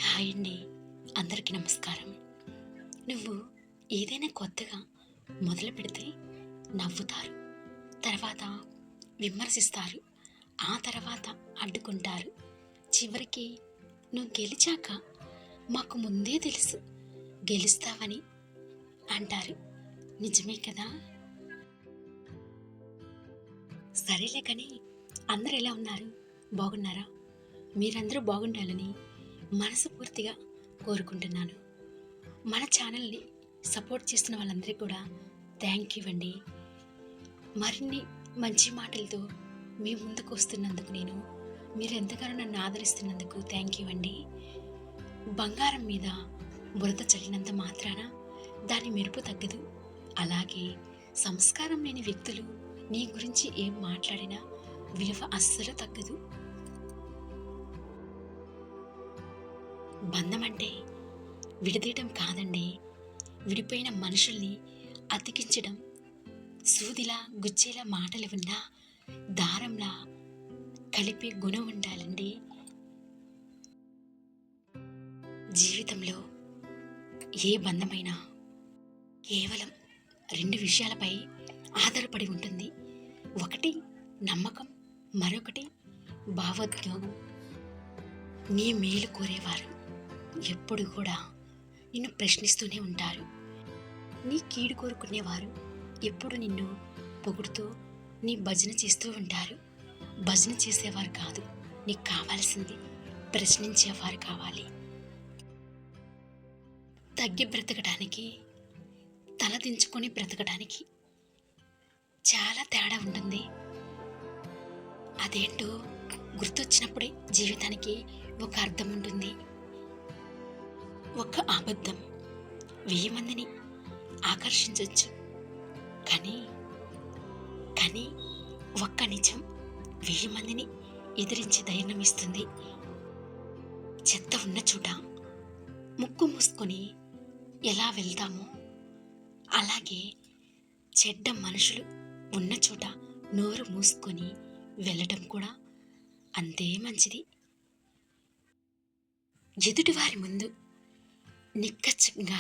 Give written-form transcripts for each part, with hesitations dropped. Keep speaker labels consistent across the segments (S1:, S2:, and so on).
S1: Hi అండి. అందరికీ నమస్కారం. నువ్వు ఏదైనా కొత్తగా మొదలు పెడితే నవ్వుతారు, తర్వాత విమర్శిస్తారు, ఆ తర్వాత అడ్డుకుంటారు. చివరికి నువ్వు గెలిచాక మాకు ముందే తెలుసు గెలుస్తావని అంటారు. నిజమే కదా? సరేలే కానీ అందరూ ఎలా ఉన్నారు? బాగున్నారా? మీరందరూ బాగుండాలని మనస్ఫూర్తిగా కోరుకుంటున్నాను. మన ఛానల్ని సపోర్ట్ చేస్తున్న వాళ్ళందరికీ కూడా థ్యాంక్ యూ అండి. మరిన్ని మంచి మాటలతో మీ ముందుకు వస్తున్నందుకు మీరు ఎంతగానో నన్ను ఆదరిస్తున్నందుకు థ్యాంక్ యూ అండి. బంగారం మీద బురద చల్లినంత మాత్రాన దాని మెరుపు తగ్గదు. అలాగే సంస్కారం లేని వ్యక్తులు నీ గురించి ఏం మాట్లాడినా విలువ అస్సలు తగ్గదు. బంధం అంటే విడదీయటం కాదండి, విడిపోయిన మనుషుల్ని అతికించడం. సూదిలా గుచ్చేలా మాటలు ఉన్నా దారంలా కలిపే గుణం ఉండాలండి. జీవితంలో ఏ బంధమైనా కేవలం రెండు విషయాలపై ఆధారపడి ఉంటుంది. ఒకటి నమ్మకం, మరొకటి భావోద్వేగం. నీ మేలు కోరేవారు ఎప్పుడు కూడా నిన్ను ప్రశ్నిస్తూనే ఉంటారు. నీ కీడు కోరుకునేవారు ఎప్పుడు నిన్ను పొగుడుతూ నీ భజన చేస్తూ ఉంటారు. భజన చేసేవారు కాదు, నీకు కావాల్సింది ప్రశ్నించేవారు కావాలి. తగ్గి బ్రతకడానికి, తల దించుకొని బ్రతకడానికి చాలా తేడా ఉంటుంది. అదేంటో గుర్తొచ్చినప్పుడే జీవితానికి ఒక అర్థం ఉంటుంది. ఒక్క అబద్ధం 1000 మందిని ఆకర్షించవచ్చు, కానీ ఒక్క నిజం 1000 మందిని ఎదిరించి ధైర్యం ఇస్తుంది. చెత్త ఉన్న చోట ముక్కు మూసుకొని ఎలా వెళ్తామో అలాగే చెడ్డ మనుషులు ఉన్న చోట నోరు మూసుకొని వెళ్ళటం కూడా అంతే మంచిది. ఎదుటివారి ముందు నిక్కచ్చంగా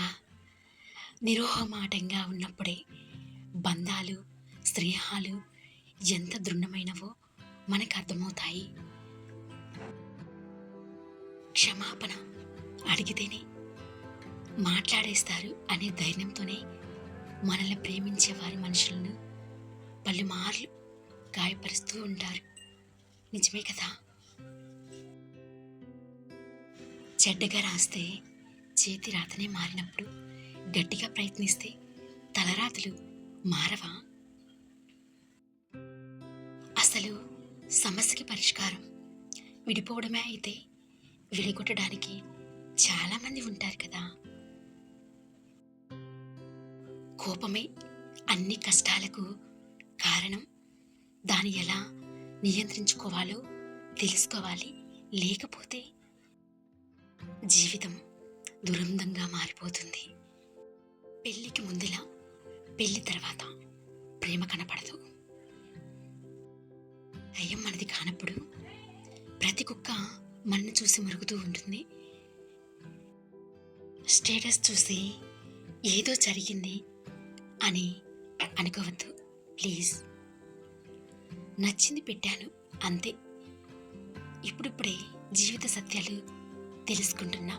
S1: నిరోహమాటంగా ఉన్నప్పుడే బంధాలు, స్నేహాలు ఎంత దృఢమైనవో మనకు అర్థమవుతాయి. క్షమాపణ అడిగితేనే మాట్లాడేస్తారు అనే ధైర్యంతోనే మనల్ని ప్రేమించే వారి మనుషులను పలుమార్లు గాయపరుస్తూ ఉంటారు. నిజమే కదా? చెడ్డగా రాస్తే చేతి రాతనే మారినప్పుడు గట్టిగా ప్రయత్నిస్తే తలరాతలు మారవా? అసలు సమస్యకి పరిష్కారం విడిపోవడమే అయితే విడగొట్టడానికి చాలామంది ఉంటారు కదా. కోపమే అన్ని కష్టాలకు కారణం. దాన్ని ఎలా నియంత్రించుకోవాలో తెలుసుకోవాలి. లేకపోతే జీవితం దురందంగా మారిపోతుంది. పెళ్ళికి ముందులా పెళ్లి తర్వాత ప్రేమ కనపడదు. దయ్యం మనది కానప్పుడు ప్రతి కుక్క మనను చూసి మరుగుతూ ఉంటుంది. స్టేటస్ చూసి ఏదో జరిగింది అని అనుకోవద్దు ప్లీజ్. నచ్చింది పెట్టాను అంతే. ఇప్పుడిప్పుడే జీవిత సత్యాలు తెలుసుకుంటున్నా.